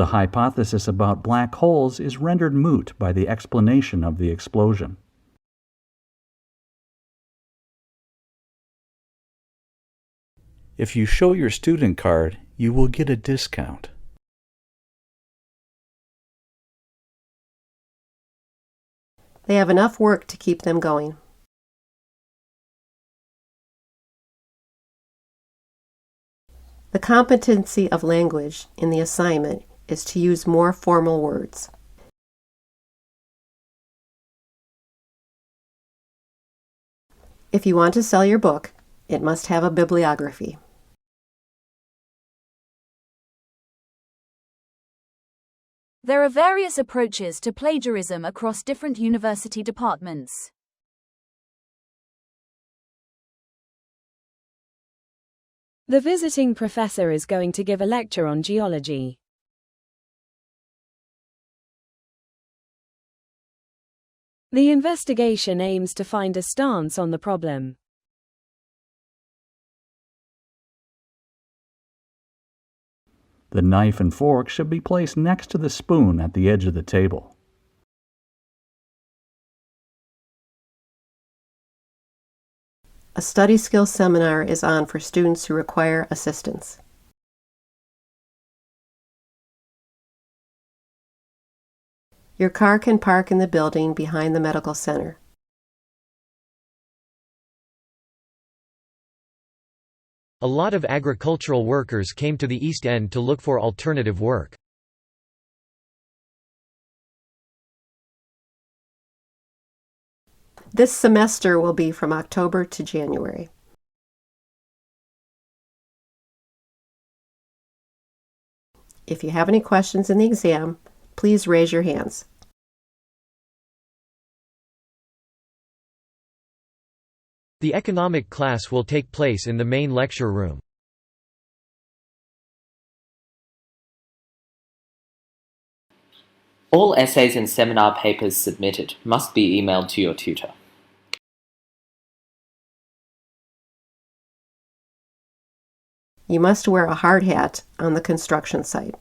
The hypothesis about black holes is rendered moot by the explanation of the explosion. If you show your student card, you will get a discount. They have enough work to keep them going. The competency of language in the assignment is to use more formal words. If you want to sell your book, it must have a bibliography. There are various approaches to plagiarism across different university departments. The visiting professor is going to give a lecture on geology. The investigation aims to find a stance on the problem. The knife and fork should be placed next to the spoon at the edge of the table. A study skills seminar is on for students who require assistance. Your car can park in the building behind the medical center. A lot of agricultural workers came to the East End to look for alternative work. This semester will be from October to January. If you have any questions in the exam, please raise your hands. The economic class will take place in the main lecture room. All essays and seminar papers submitted must be emailed to your tutor. You must wear a hard hat on the construction site.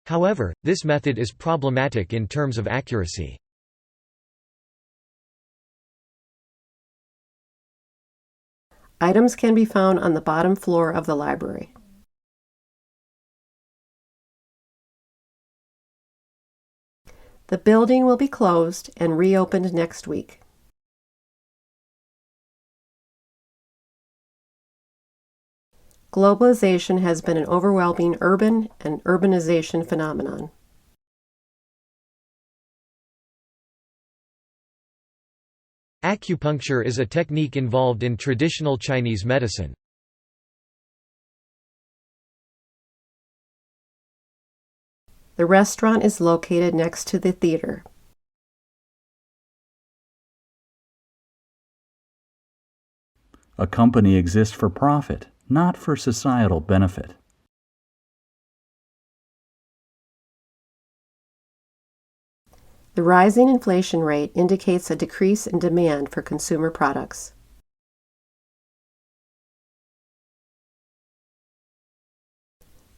However, this method is problematic in terms of accuracy. Items can be found on the bottom floor of the library. The building will be closed and reopened next week. Globalization has been an overwhelming urban and urbanization phenomenon. Acupuncture is a technique involved in traditional Chinese medicine. The restaurant is located next to the theater. A company exists for profit, not for societal benefit. The rising inflation rate indicates a decrease in demand for consumer products.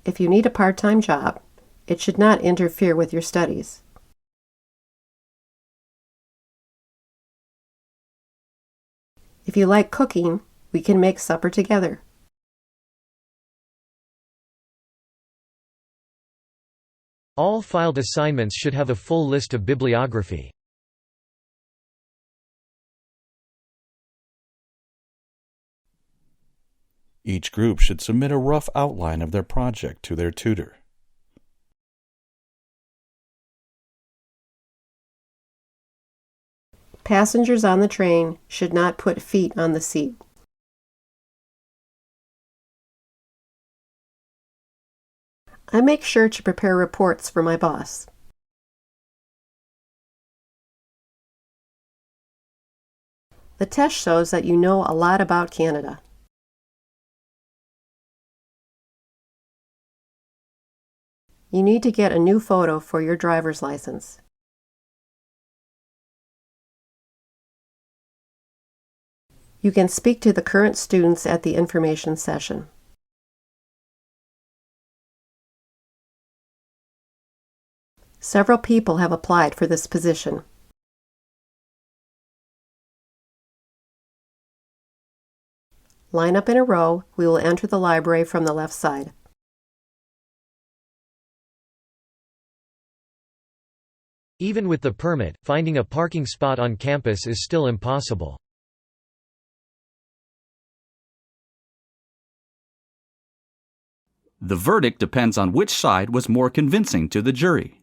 If you need a part-time job, it should not interfere with your studies. If you like cooking, we can make supper together. All filed assignments should have a full list of bibliography. Each group should submit a rough outline of their project to their tutor. Passengers on the train should not put feet on the seat. I make sure to prepare reports for my boss. The test shows that you know a lot about Canada. You need to get a new photo for your driver's license. You can speak to the current students at the information session. Several people have applied for this position. Line up in a row. We will enter the library from the left side. Even with the permit, finding a parking spot on campus is still impossible. The verdict depends on which side was more convincing to the jury.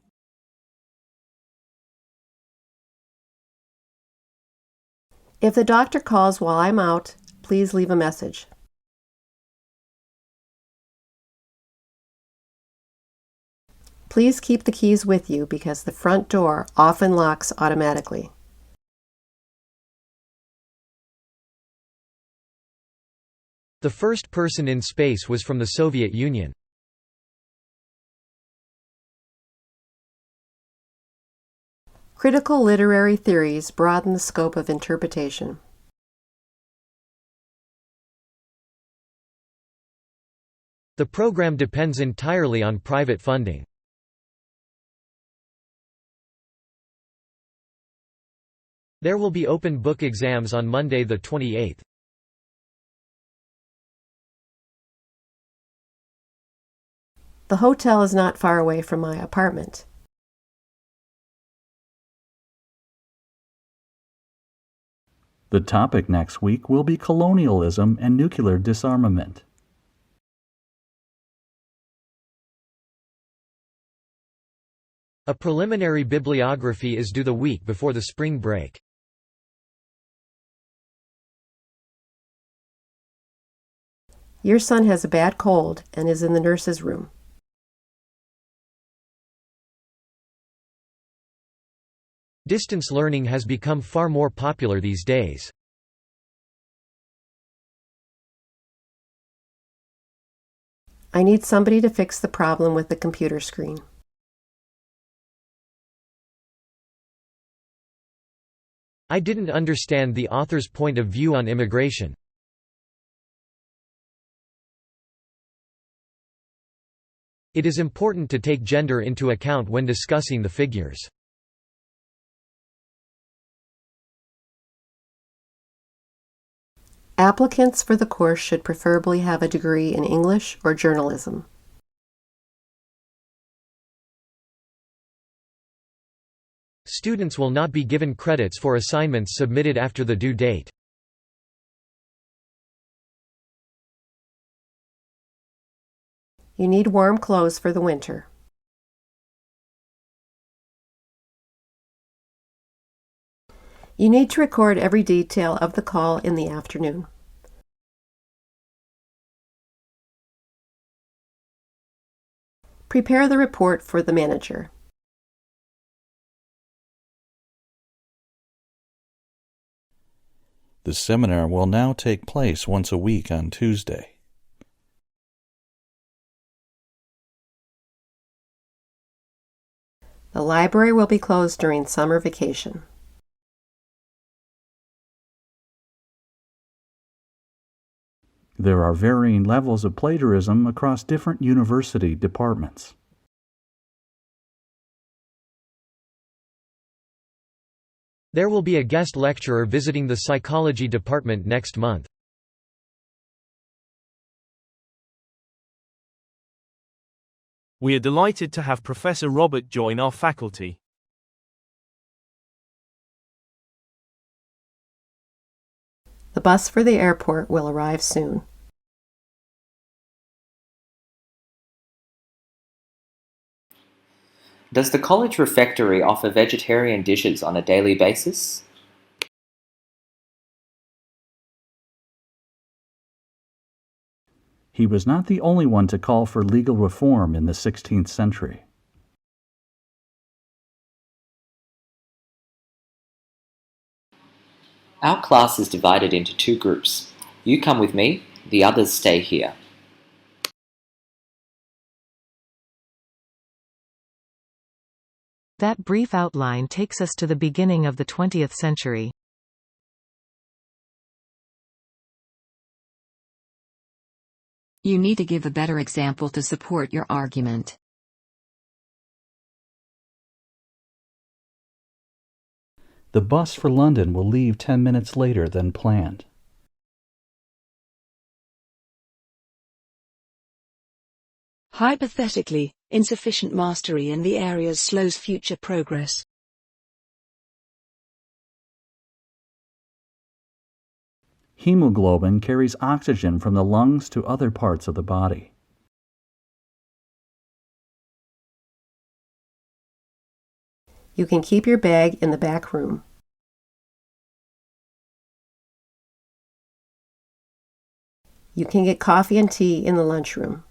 If the doctor calls while I'm out, please leave a message. Please keep the keys with you because the front door often locks automatically. The first person in space was from the Soviet Union. Critical literary theories broaden the scope of interpretation. The program depends entirely on private funding. There will be open book exams on Monday the 28th. The hotel is not far away from my apartment. The topic next week will be colonialism and nuclear disarmament. A preliminary bibliography is due the week before the spring break. Your son has a bad cold and is in the nurse's room. Distance learning has become far more popular these days. I need somebody to fix the problem with the computer screen. I didn't understand the author's point of view on immigration. It is important to take gender into account when discussing the figures. Applicants for the course should preferably have a degree in English or journalism. Students will not be given credits for assignments submitted after the due date. You need warm clothes for the winter. You need to record every detail of the call in the afternoon. Prepare the report for the manager. The seminar will now take place once a week on Tuesday. The library will be closed during summer vacation. There are varying levels of plagiarism across different university departments. There will be a guest lecturer visiting the psychology department next month. We are delighted to have Professor Robert join our faculty. The bus for the airport will arrive soon. Does the college refectory offer vegetarian dishes on a daily basis? He was not the only one to call for legal reform in the 16th century. Our class is divided into two groups. You come with me, the others stay here. That brief outline takes us to the beginning of the 20th century. You need to give a better example to support your argument. The bus for London will leave 10 minutes later than planned. Hypothetically, insufficient mastery in the areas slows future progress. Hemoglobin carries oxygen from the lungs to other parts of the body. You can keep your bag in the back room. You can get coffee and tea in the lunchroom.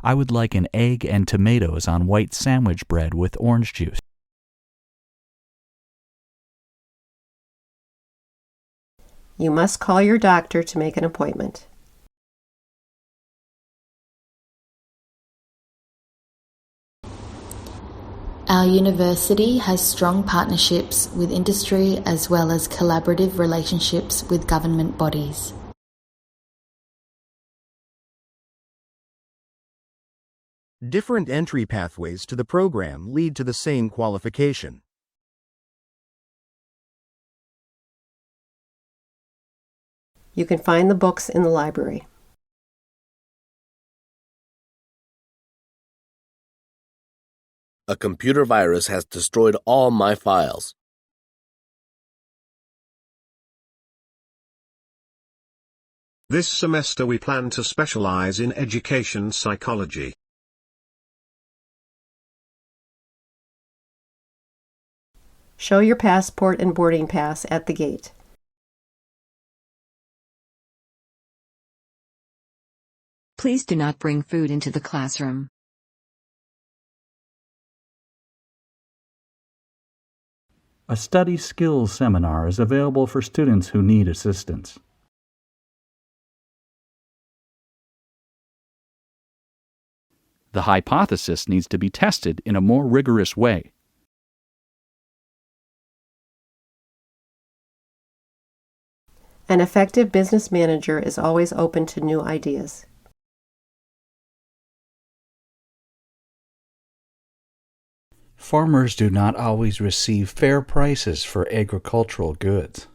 I would like an egg and tomatoes on white sandwich bread with orange juice. You must call your doctor to make an appointment. Our university has strong partnerships with industry as well as collaborative relationships with government bodies. Different entry pathways to the program lead to the same qualification. You can find the books in the library. A computer virus has destroyed all my files. This semester we plan to specialize in education psychology. Show your passport and boarding pass at the gate. Please do not bring food into the classroom. A study skills seminar is available for students who need assistance. The hypothesis needs to be tested in a more rigorous way. An effective business manager is always open to new ideas. Farmers do not always receive fair prices for agricultural goods.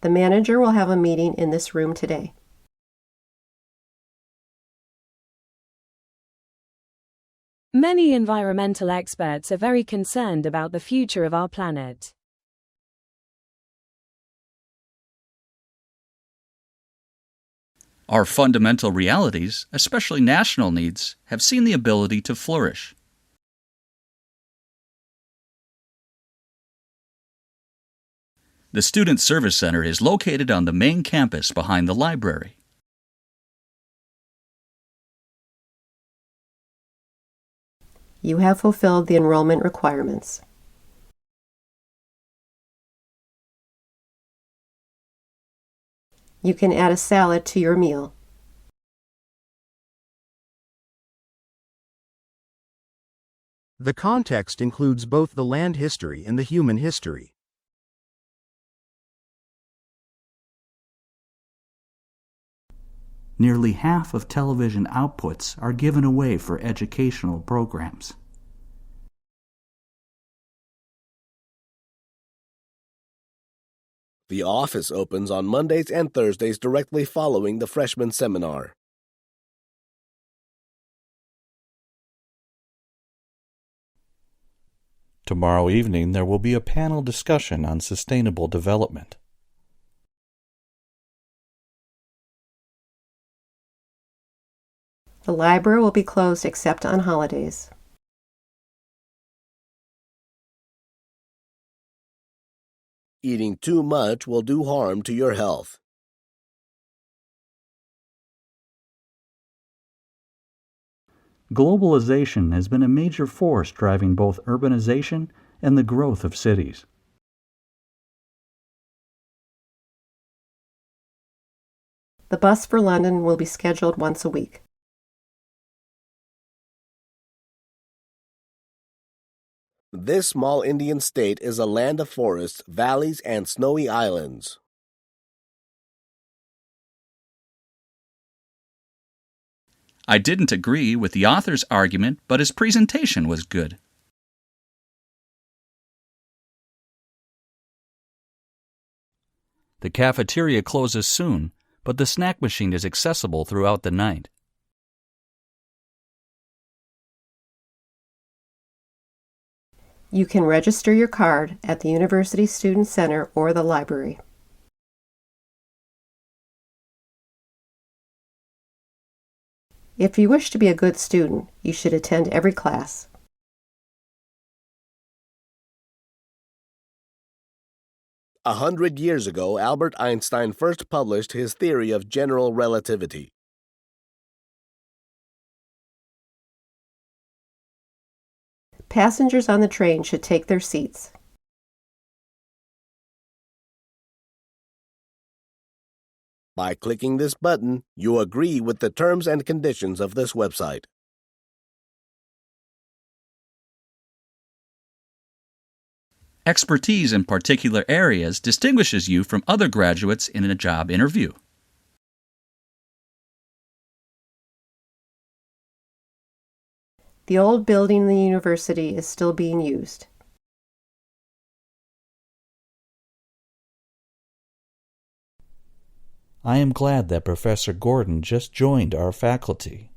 The manager will have a meeting in this room today. Many environmental experts are very concerned about the future of our planet. Our fundamental realities, especially national needs, have seen the ability to flourish. The Student Service Center is located on the main campus behind the library. You have fulfilled the enrollment requirements. You can add a salad to your meal. The context includes both the land history and the human history. Nearly half of television outputs are given away for educational programs. The office opens on Mondays and Thursdays directly following the freshman seminar. Tomorrow evening there will be a panel discussion on sustainable development. The library will be closed except on holidays. Eating too much will do harm to your health. Globalization has been a major force driving both urbanization and the growth of cities. The bus for London will be scheduled once a week. This small Indian state is a land of forests, valleys, and snowy islands. I didn't agree with the author's argument, but his presentation was good. The cafeteria closes soon, but the snack machine is accessible throughout the night. You can register your card at the University Student Center or the library. If you wish to be a good student, you should attend every class. A 100 years ago, Albert Einstein first published his theory of general relativity. Passengers on the train should take their seats. By clicking this button, you agree with the terms and conditions of this website. Expertise in particular areas distinguishes you from other graduates in a job interview. The old building in the university is still being used. I am glad that Professor Gordon just joined our faculty.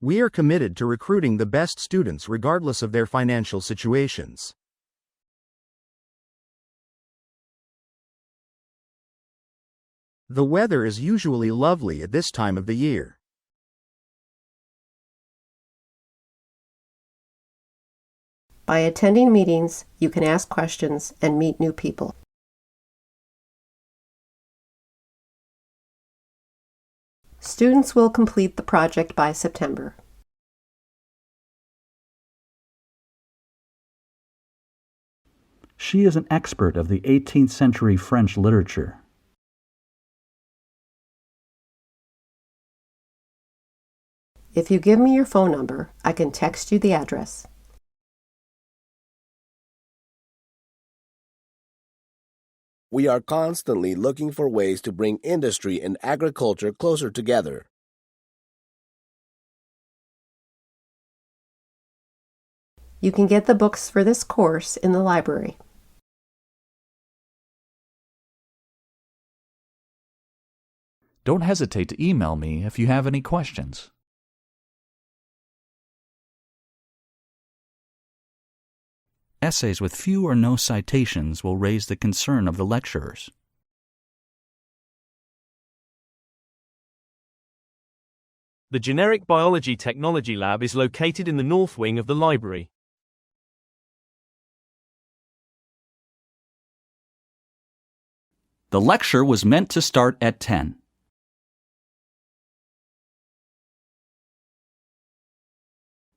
We are committed to recruiting the best students regardless of their financial situations. The weather is usually lovely at this time of the year. By attending meetings, you can ask questions and meet new people. Students will complete the project by September. She is an expert of the 18th century French literature. If you give me your phone number, I can text you the address. We are constantly looking for ways to bring industry and agriculture closer together. You can get the books for this course in the library. Don't hesitate to email me if you have any questions. Essays with few or no citations will raise the concern of the lecturers. The Generic Biology Technology Lab is located in the north wing of the library. The lecture was meant to start at 10.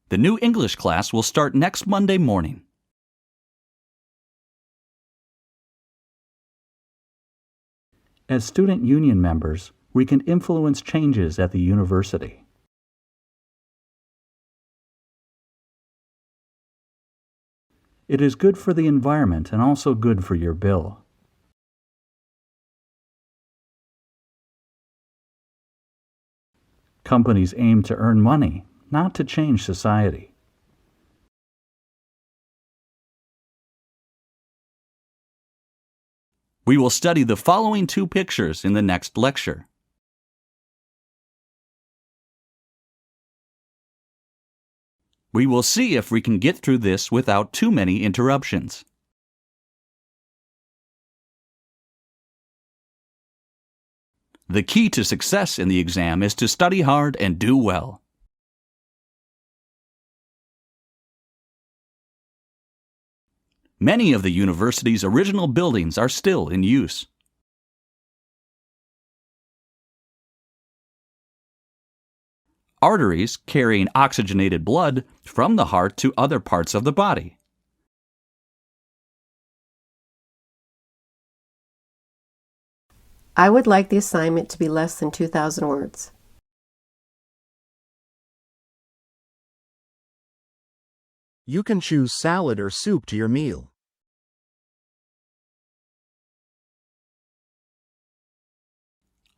The new English class will start next Monday morning. As student union members, we can influence changes at the university. It is good for the environment and also good for your bill. Companies aim to earn money, not to change society. We will study the following two pictures in the next lecture. We will see if we can get through this without too many interruptions. The key to success in the exam is to study hard and do well. Many of the university's original buildings are still in use. Arteries carrying oxygenated blood from the heart to other parts of the body. I would like the assignment to be less than 2,000 words. You can choose salad or soup to your meal.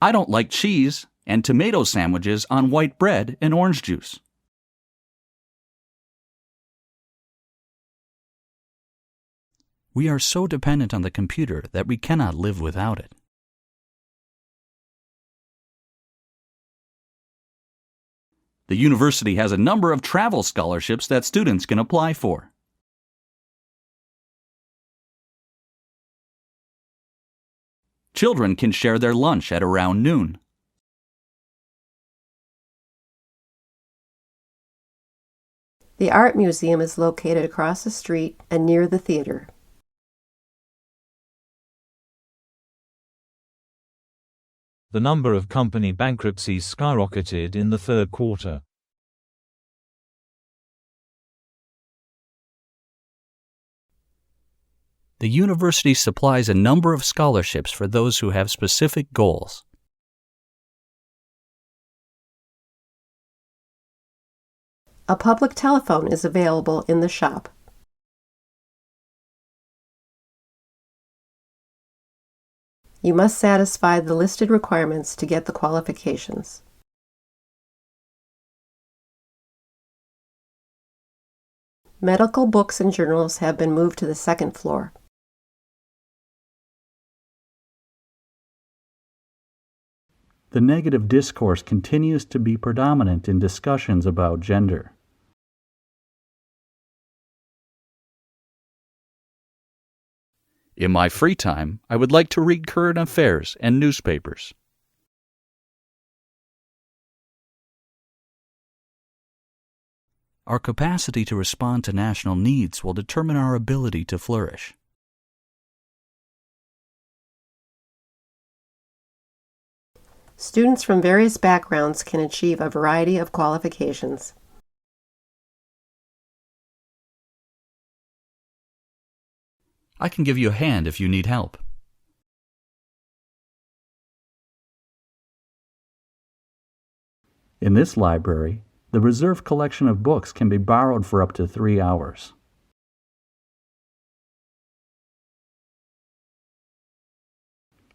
I don't like cheese and tomato sandwiches on white bread and orange juice. We are so dependent on the computer that we cannot live without it. The university has a number of travel scholarships that students can apply for. Children can share their lunch at around noon. The art museum is located across the street and near the theater. The number of company bankruptcies skyrocketed in the third quarter. The university supplies a number of scholarships for those who have specific goals. A public telephone is available in the shop. You must satisfy the listed requirements to get the qualifications. Medical books and journals have been moved to the second floor. The negative discourse continues to be predominant in discussions about gender. In my free time, I would like to read current affairs and newspapers. Our capacity to respond to national needs will determine our ability to flourish. Students from various backgrounds can achieve a variety of qualifications. I can give you a hand if you need help. In this library, the reserved collection of books can be borrowed for up to 3 hours.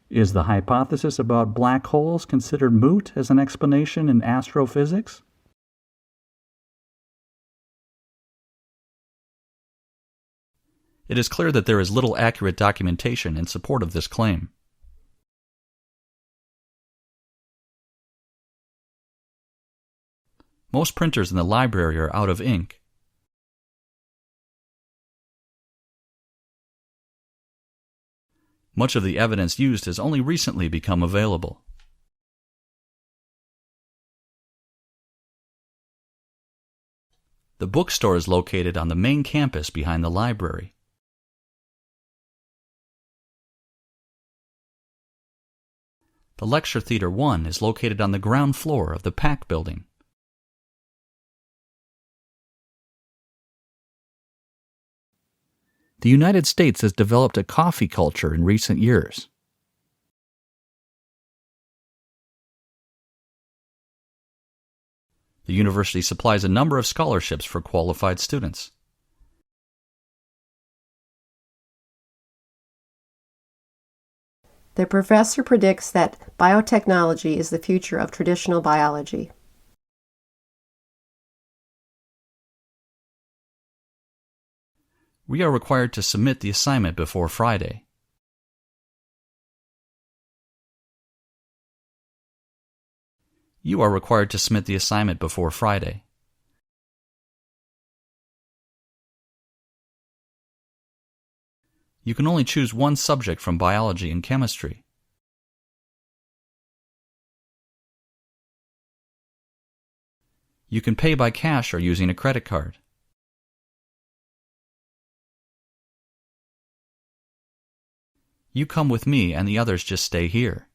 Is the hypothesis about black holes considered moot as an explanation in astrophysics? It is clear that there is little accurate documentation in support of this claim. Most printers in the library are out of ink. Much of the evidence used has only recently become available. The bookstore is located on the main campus behind the library. The Lecture Theater 1 is located on the ground floor of the PAC building. The United States has developed a coffee culture in recent years. The university supplies a number of scholarships for qualified students. The professor predicts that biotechnology is the future of traditional biology. We are required to submit the assignment before Friday. You are required to submit the assignment before Friday. You can only choose one subject from biology and chemistry. You can pay by cash or using a credit card. You come with me and the others just stay here.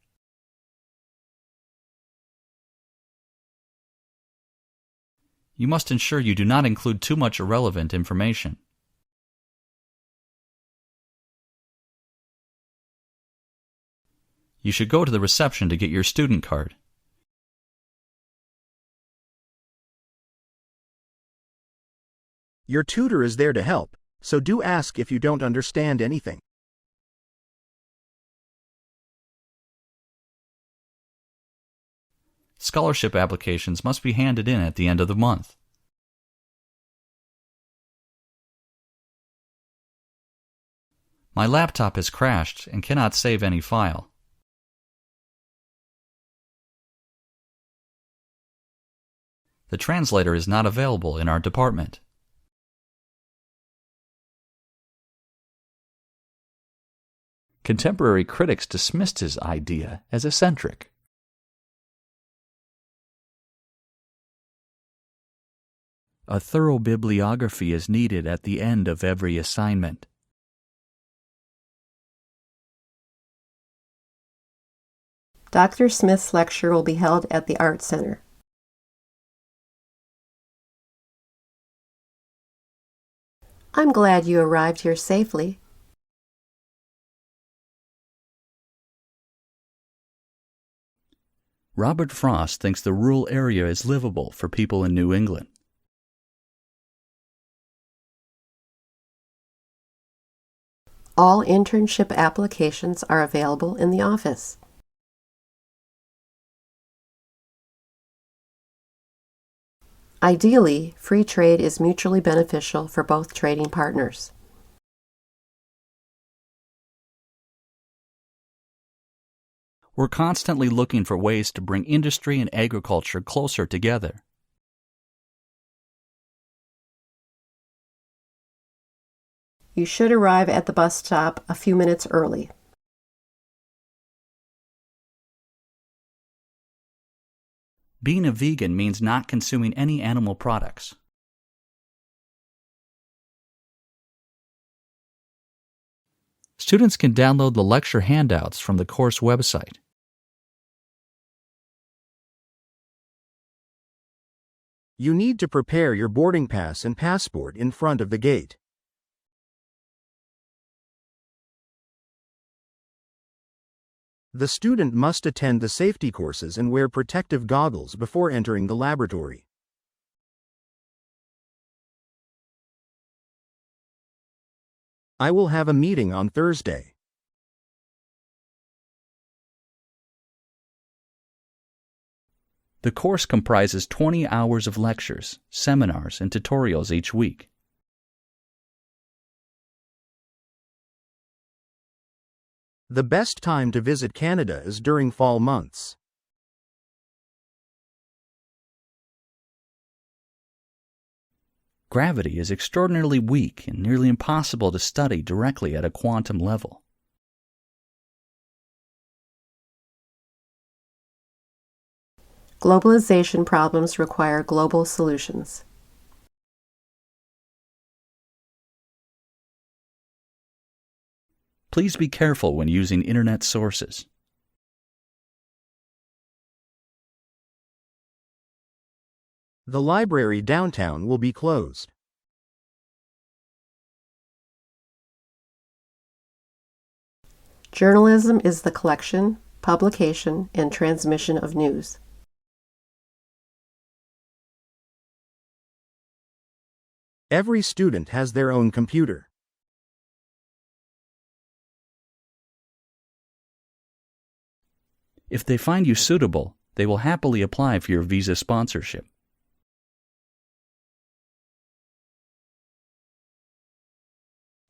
You must ensure you do not include too much irrelevant information. You should go to the reception to get your student card. Your tutor is there to help, so do ask if you don't understand anything. Scholarship applications must be handed in at the end of the month. My laptop has crashed and cannot save any file. The translator is not available in our department. Contemporary critics dismissed his idea as eccentric. A thorough bibliography is needed at the end of every assignment. Dr. Smith's lecture will be held at the Art Center. I'm glad you arrived here safely. Robert Frost thinks the rural area is livable for people in New England. All internship applications are available in the office. Ideally, free trade is mutually beneficial for both trading partners. We're constantly looking for ways to bring industry and agriculture closer together. You should arrive at the bus stop a few minutes early. Being a vegan means not consuming any animal products. Students can download the lecture handouts from the course website. You need to prepare your boarding pass and passport in front of the gate. The student must attend the safety courses and wear protective goggles before entering the laboratory. I will have a meeting on Thursday. The course comprises 20 hours of lectures, seminars, and tutorials each week. The best time to visit Canada is during fall months. Gravity is extraordinarily weak and nearly impossible to study directly at a quantum level. Globalization problems require global solutions. Please be careful when using internet sources. The library downtown will be closed. Journalism is the collection, publication, and transmission of news. Every student has their own computer. If they find you suitable, they will happily apply for your visa sponsorship.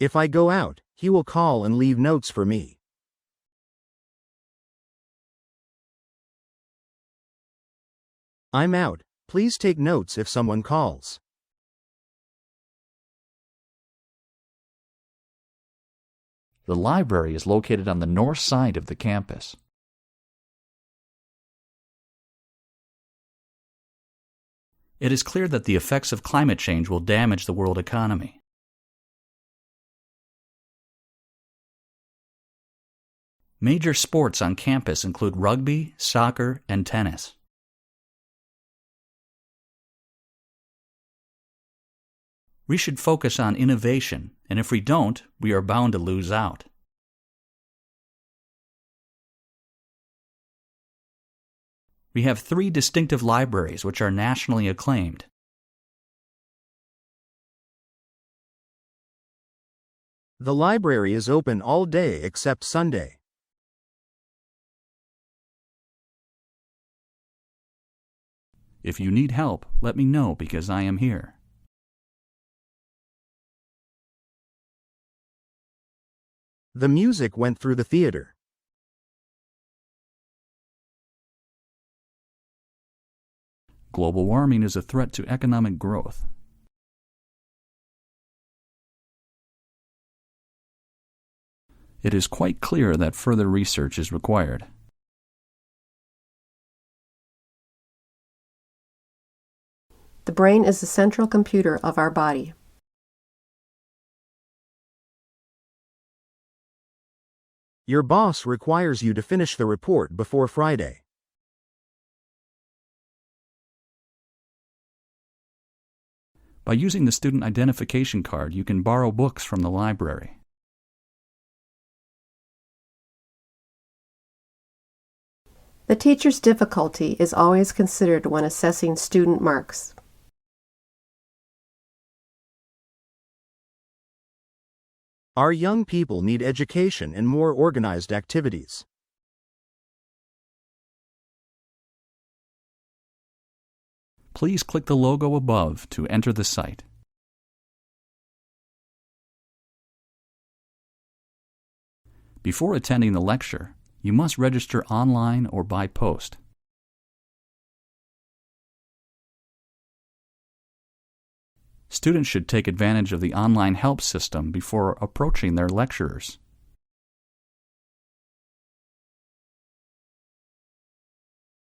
If I go out, he will call and leave notes for me. I'm out. Please take notes if someone calls. The library is located on the north side of the campus. It is clear that the effects of climate change will damage the world economy. Major sports on campus include rugby, soccer, and tennis. We should focus on innovation, and if we don't, we are bound to lose out. We have 3 distinctive libraries which are nationally acclaimed. The library is open all day except Sunday. If you need help, let me know because I am here. The music went through the theater. Global warming is a threat to economic growth. It is quite clear that further research is required. The brain is the central computer of our body. Your boss requires you to finish the report before Friday. By using the student identification card, you can borrow books from the library. The teacher's difficulty is always considered when assessing student marks. Our young people need education and more organized activities. Please click the logo above to enter the site. Before attending the lecture, you must register online or by post. Students should take advantage of the online help system before approaching their lecturers.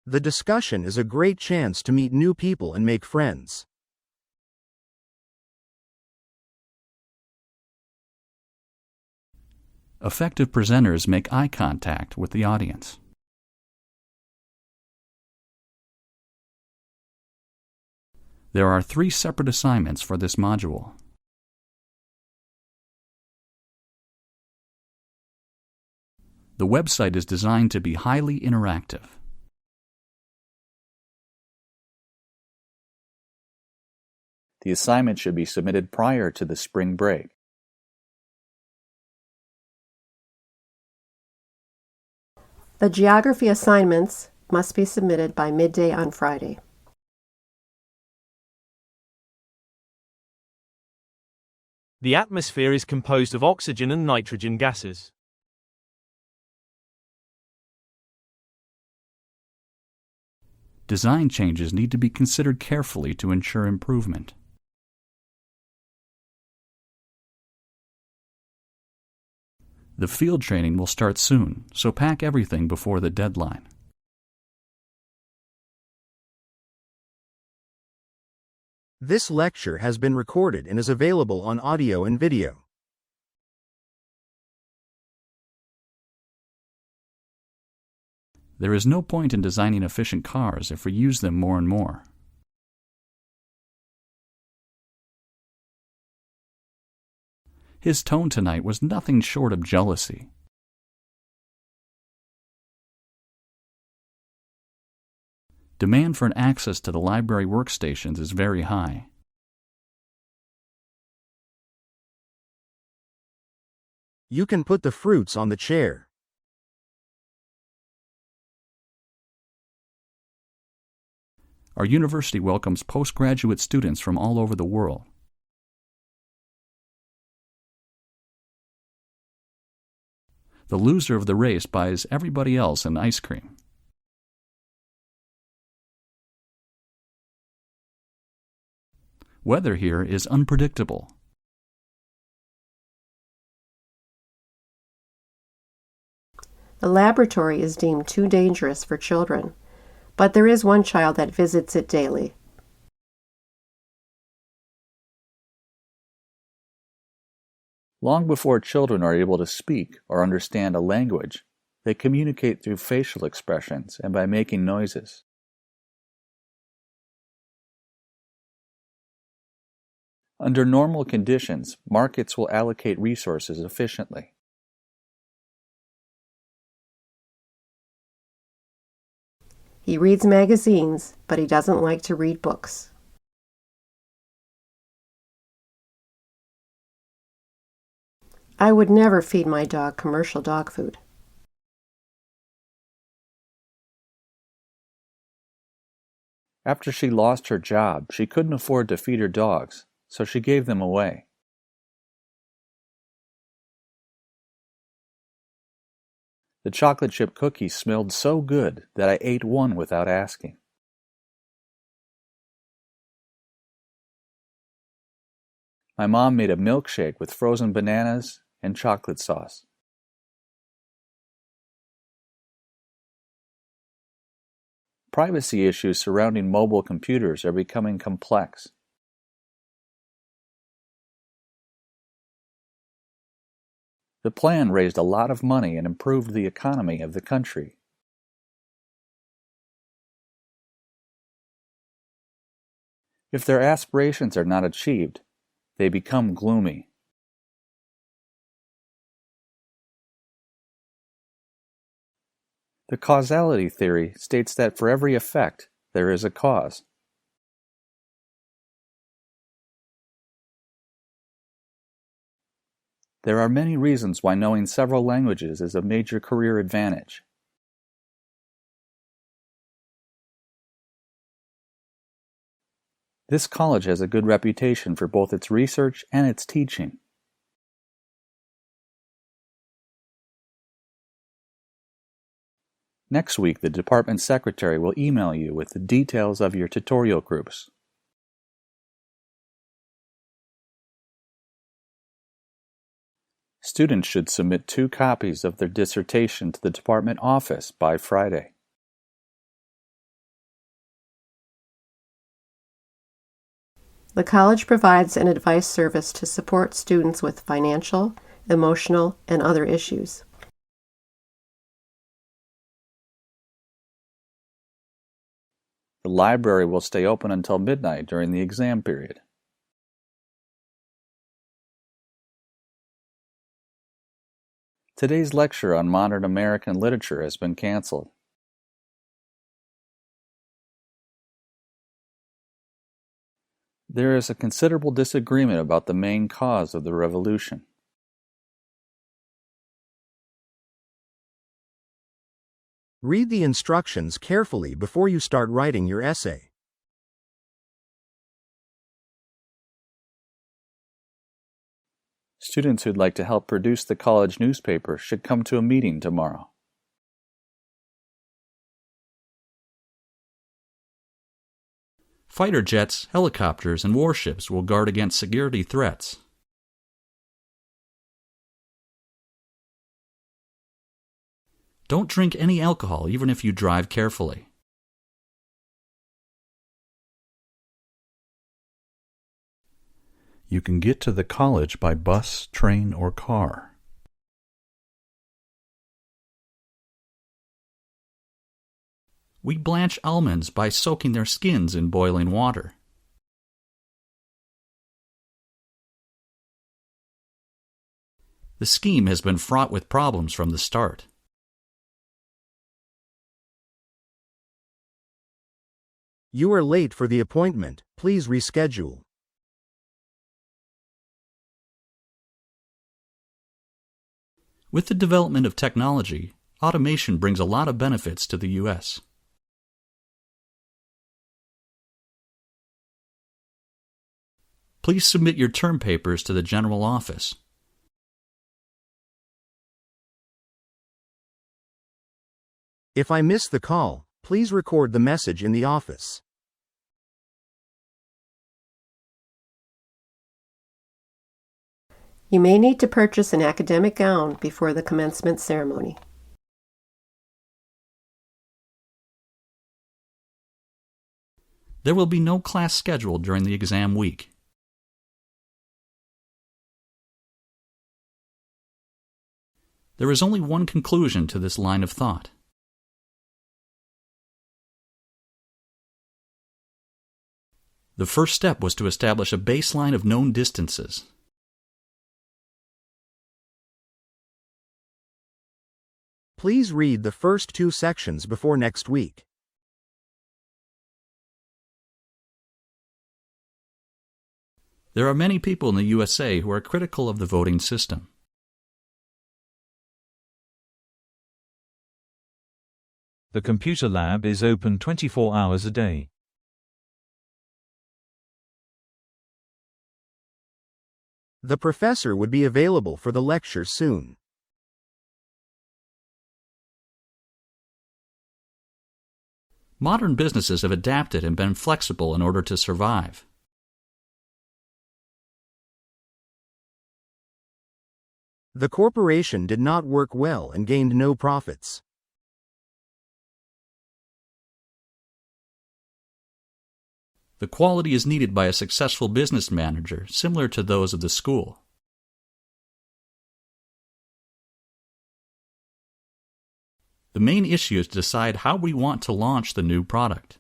The discussion is a great chance to meet new people and make friends. Effective presenters make eye contact with the audience. There are 3 separate assignments for this module. The website is designed to be highly interactive. The assignment should be submitted prior to the spring break. The geography assignments must be submitted by midday on Friday. The atmosphere is composed of oxygen and nitrogen gases. Design changes need to be considered carefully to ensure improvement. The field training will start soon, so pack everything before the deadline. This lecture has been recorded and is available on audio and video. There is no point in designing efficient cars if we use them more and more. His tone tonight was nothing short of jealousy. Demand for an access to the library workstations is very high. You can put the fruits on the chair. Our university welcomes postgraduate students from all over the world. The loser of the race buys everybody else an ice cream. Weather here is unpredictable. The laboratory is deemed too dangerous for children, but there is one child that visits it daily. Long before children are able to speak or understand a language, they communicate through facial expressions and by making noises. Under normal conditions, markets will allocate resources efficiently. He reads magazines, but he doesn't like to read books. I would never feed my dog commercial dog food. After she lost her job, she couldn't afford to feed her dogs, so she gave them away. The chocolate chip cookies smelled so good that I ate one without asking. My mom made a milkshake with frozen bananas and chocolate sauce. Privacy issues surrounding mobile computers are becoming complex. The plan raised a lot of money and improved the economy of the country. If their aspirations are not achieved, they become gloomy. The causality theory states that for every effect, there is a cause. There are many reasons why knowing several languages is a major career advantage. This college has a good reputation for both its research and its teaching. Next week, the department secretary will email you with the details of your tutorial groups. Students should submit 2 copies of their dissertation to the department office by Friday. The college provides an advice service to support students with financial, emotional, and other issues. The library will stay open until midnight during the exam period. Today's lecture on modern American literature has been canceled. There is a considerable disagreement about the main cause of the revolution. Read the instructions carefully before you start writing your essay. Students who'd like to help produce the college newspaper should come to a meeting tomorrow. Fighter jets, helicopters, and warships will guard against security threats. Don't drink any alcohol even if you drive carefully. You can get to the college by bus, train, or car. We blanch almonds by soaking their skins in boiling water. The scheme has been fraught with problems from the start. You are late for the appointment. Please reschedule. With the development of technology, automation brings a lot of benefits to the U.S. Please submit your term papers to the general office. If I miss the call, please record the message in the office. You may need to purchase an academic gown before the commencement ceremony. There will be no class scheduled during the exam week. There is only one conclusion to this line of thought. The first step was to establish a baseline of known distances. Please read the first 2 sections before next week. There are many people in the USA who are critical of the voting system. The computer lab is open 24 hours a day. The professor would be available for the lecture soon. Modern businesses have adapted and been flexible in order to survive. The corporation did not work well and gained no profits. The quality is needed by a successful business manager, similar to those of the school. The main issue is to decide how we want to launch the new product.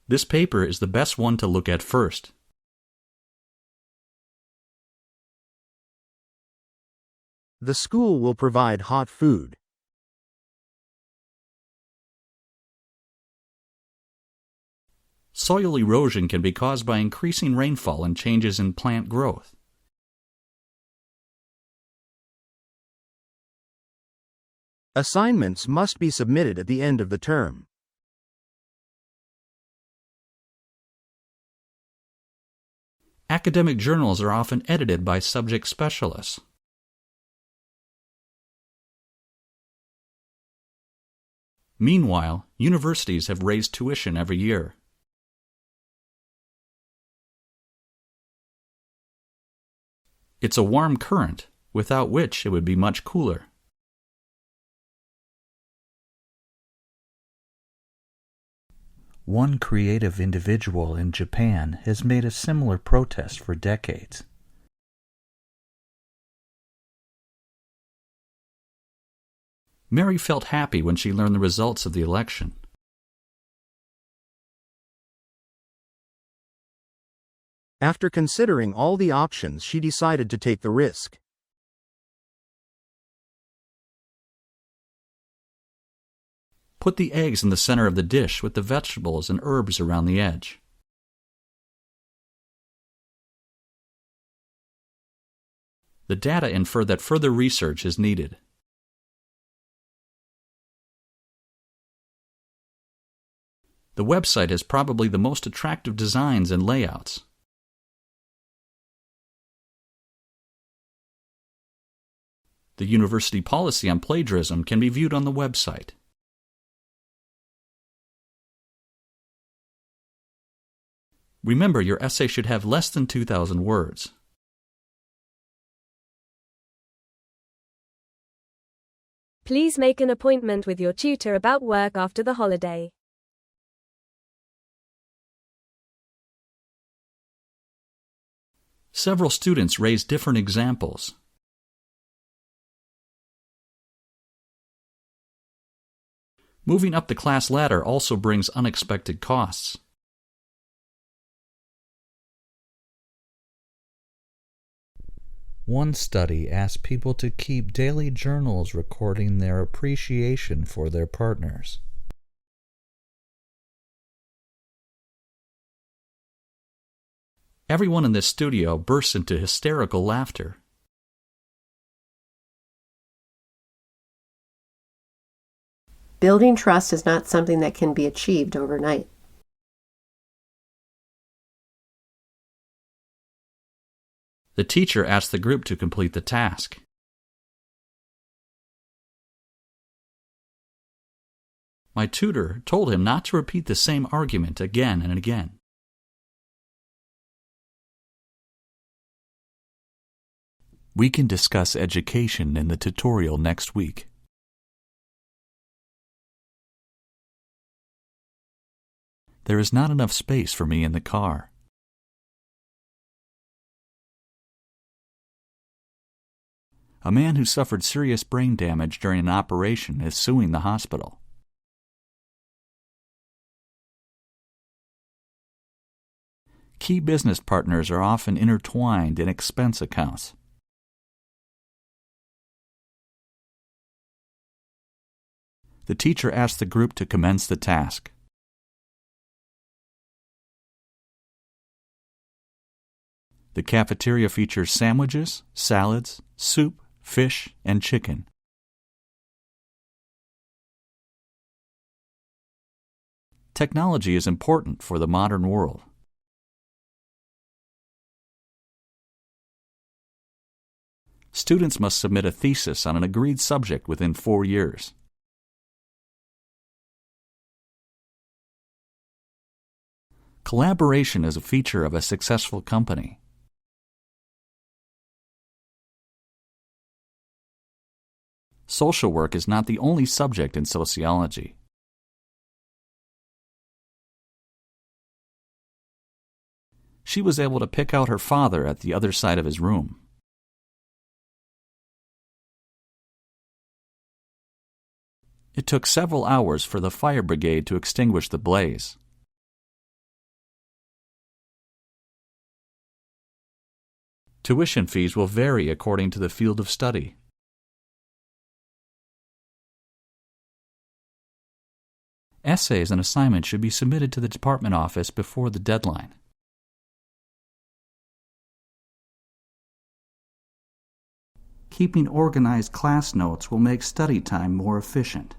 This paper is the best one to look at first. The school will provide hot food. Soil erosion can be caused by increasing rainfall and changes in plant growth. Assignments must be submitted at the end of the term. Academic journals are often edited by subject specialists. Meanwhile, universities have raised tuition every year. It's a warm current, without which it would be much cooler. One creative individual in Japan has made a similar protest for decades. Mary felt happy when she learned the results of the election. After considering all the options, she decided to take the risk. Put the eggs in the center of the dish with the vegetables and herbs around the edge. The data infer that further research is needed. The website has probably the most attractive designs and layouts. The university policy on plagiarism can be viewed on the website. Remember, your essay should have less than 2,000 words. Please make an appointment with your tutor about work after the holiday. Several students raised different examples. Moving up the class ladder also brings unexpected costs. One study asked people to keep daily journals recording their appreciation for their partners. Everyone in this studio bursts into hysterical laughter. Building trust is not something that can be achieved overnight. The teacher asked the group to complete the task. My tutor told him not to repeat the same argument again and again. We can discuss education in the tutorial next week. There is not enough space for me in the car. A man who suffered serious brain damage during an operation is suing the hospital. Key business partners are often intertwined in expense accounts. The teacher asked the group to commence the task. The cafeteria features sandwiches, salads, soup, fish, and chicken. Technology is important for the modern world. Students must submit a thesis on an agreed subject within 4 years. Collaboration is a feature of a successful company. Social work is not the only subject in sociology. She was able to pick out her father at the other side of his room. It took several hours for the fire brigade to extinguish the blaze. Tuition fees will vary according to the field of study. Essays and assignments should be submitted to the department office before the deadline. Keeping organized class notes will make study time more efficient.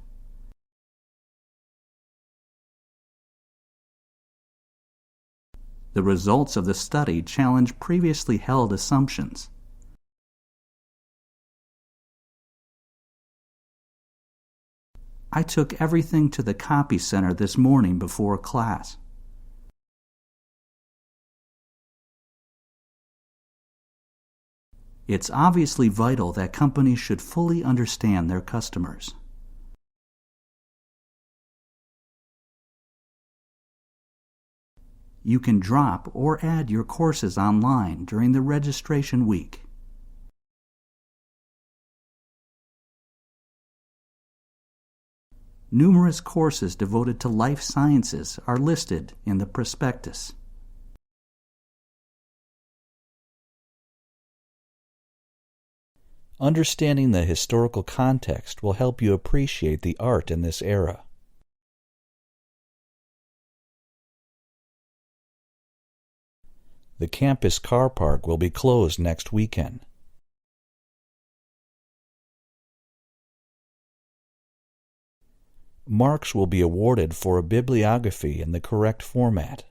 The results of the study challenge previously held assumptions. I took everything to the copy center this morning before class. It's obviously vital that companies should fully understand their customers. You can drop or add your courses online during the registration week. Numerous courses devoted to life sciences are listed in the prospectus. Understanding the historical context will help you appreciate the art in this era. The campus car park will be closed next weekend. Marks will be awarded for a bibliography in the correct format.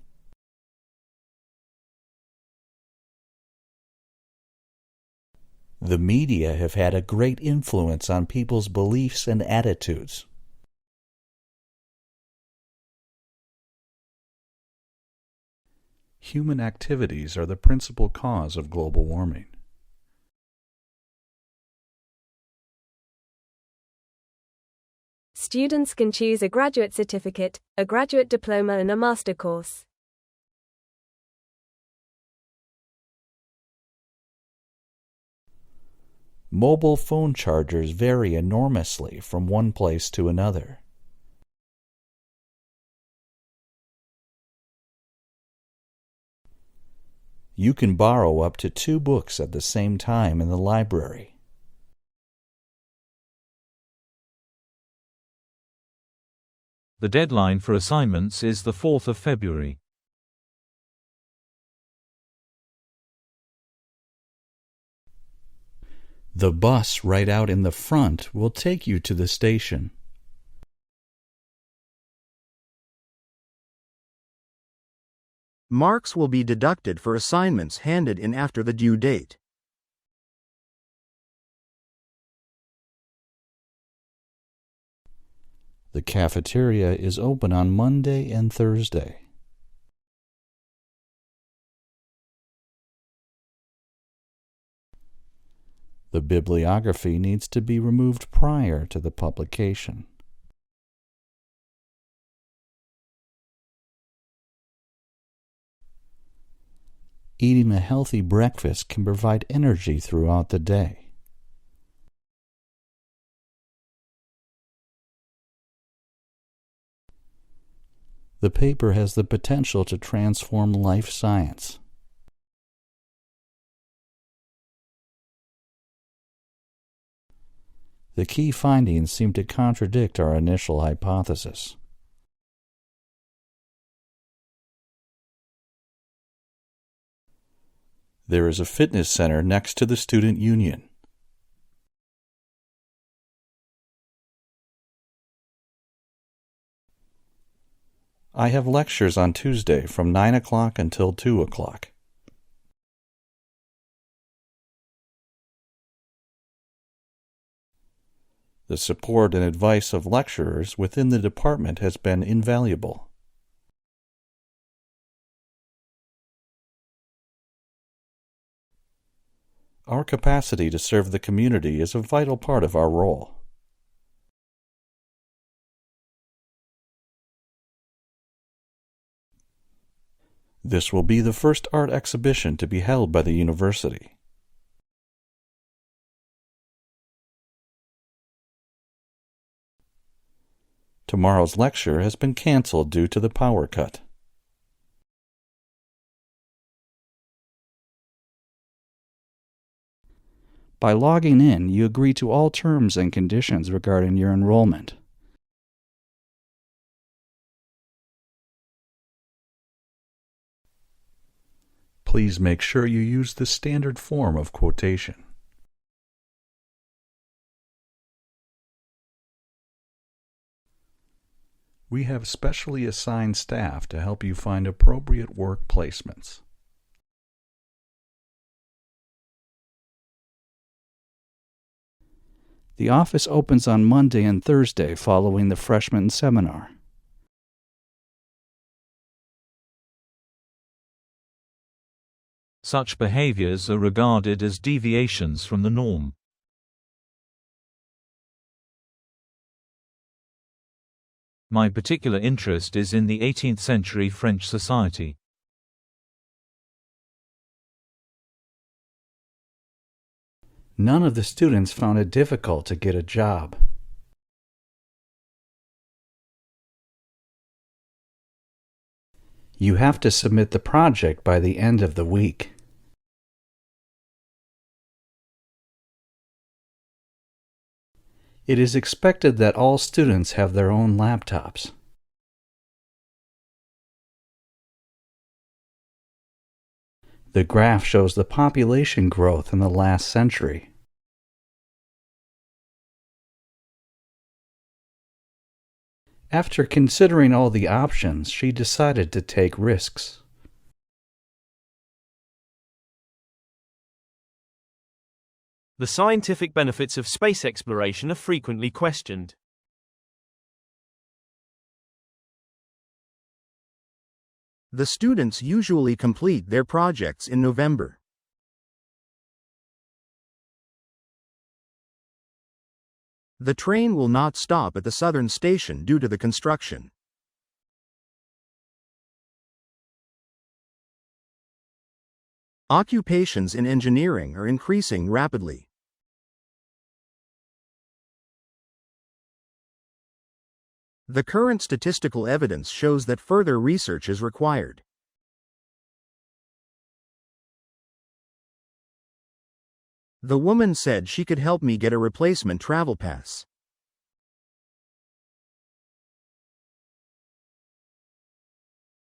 The media have had a great influence on people's beliefs and attitudes. Human activities are the principal cause of global warming. Students can choose a graduate certificate, a graduate diploma and a master course. Mobile phone chargers vary enormously from one place to another. You can borrow up to 2 books at the same time in the library. The deadline for assignments is the 4th of February. The bus right out in the front will take you to the station. Marks will be deducted for assignments handed in after the due date. The cafeteria is open on Monday and Thursday. The bibliography needs to be removed prior to the publication. Eating a healthy breakfast can provide energy throughout the day. The paper has the potential to transform life science. The key findings seem to contradict our initial hypothesis. There is a fitness center next to the student union. I have lectures on Tuesday from 9 o'clock until 2 o'clock. The support and advice of lecturers within the department has been invaluable. Our capacity to serve the community is a vital part of our role. This will be the first art exhibition to be held by the university. Tomorrow's lecture has been canceled due to the power cut. By logging in, you agree to all terms and conditions regarding your enrollment. Please make sure you use the standard form of quotation. We have specially assigned staff to help you find appropriate work placements. The office opens on Monday and Thursday following the freshman seminar. Such behaviors are regarded as deviations from the norm. My particular interest is in the 18th century French society. None of the students found it difficult to get a job. You have to submit the project by the end of the week. It is expected that all students have their own laptops. The graph shows the population growth in the last century. After considering all the options, she decided to take risks. The scientific benefits of space exploration are frequently questioned. The students usually complete their projects in November. The train will not stop at the southern station due to the construction. Occupations in engineering are increasing rapidly. The current statistical evidence shows that further research is required. The woman said she could help me get a replacement travel pass.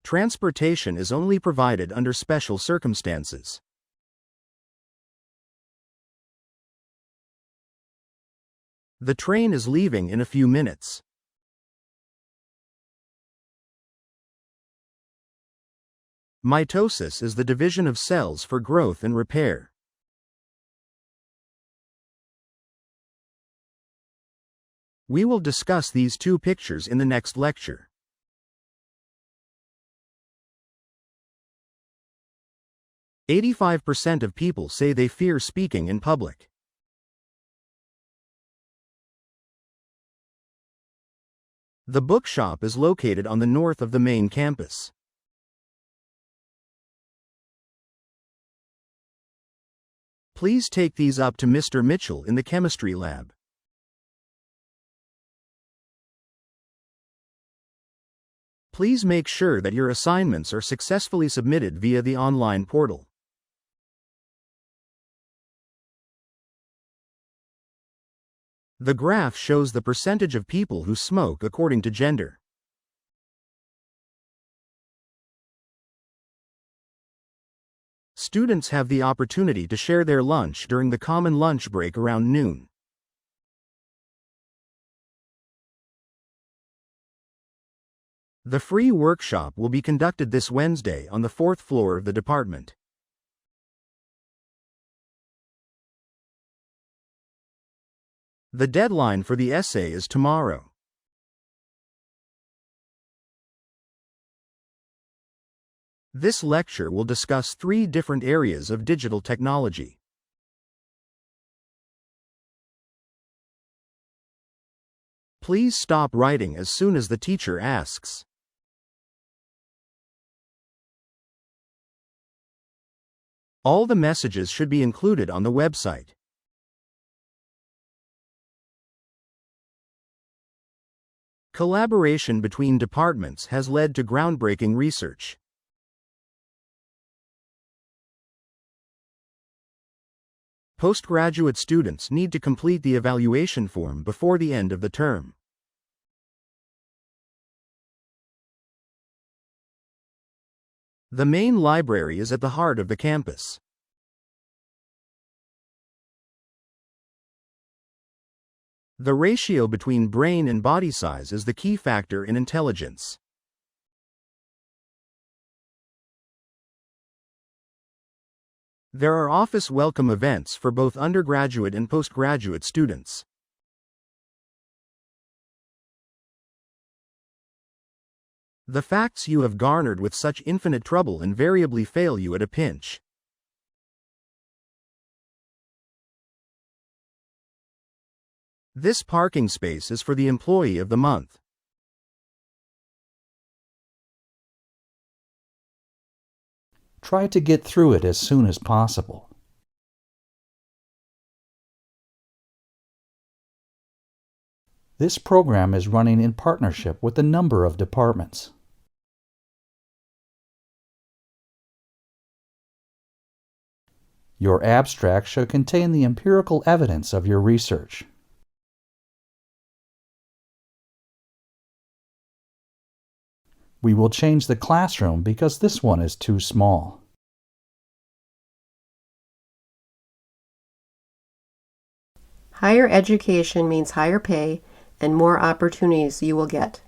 Transportation is only provided under special circumstances. The train is leaving in a few minutes. Mitosis is the division of cells for growth and repair. We will discuss these two pictures in the next lecture. %85% of people say they fear speaking in public. The bookshop is located on the north of the main campus. Please take these up to Mr. Mitchell in the chemistry lab. Please make sure that your assignments are successfully submitted via the online portal. The graph shows the percentage of people who smoke according to gender. Students have the opportunity to share their lunch during the common lunch break around noon. The free workshop will be conducted this Wednesday on the 4th floor of the department. The deadline for the essay is tomorrow. This lecture will discuss 3 different areas of digital technology. Please stop writing as soon as the teacher asks. All the messages should be included on the website. Collaboration between departments has led to groundbreaking research. Postgraduate students need to complete the evaluation form before the end of the term. The main library is at the heart of the campus. The ratio between brain and body size is the key factor in intelligence. There are office welcome events for both undergraduate and postgraduate students. The facts you have garnered with such infinite trouble invariably fail you at a pinch. This parking space is for the employee of the month. Try to get through it as soon as possible. This program is running in partnership with a number of departments. Your abstract should contain the empirical evidence of your research. We will change the classroom because this one is too small. Higher education means higher pay and more opportunities you will get.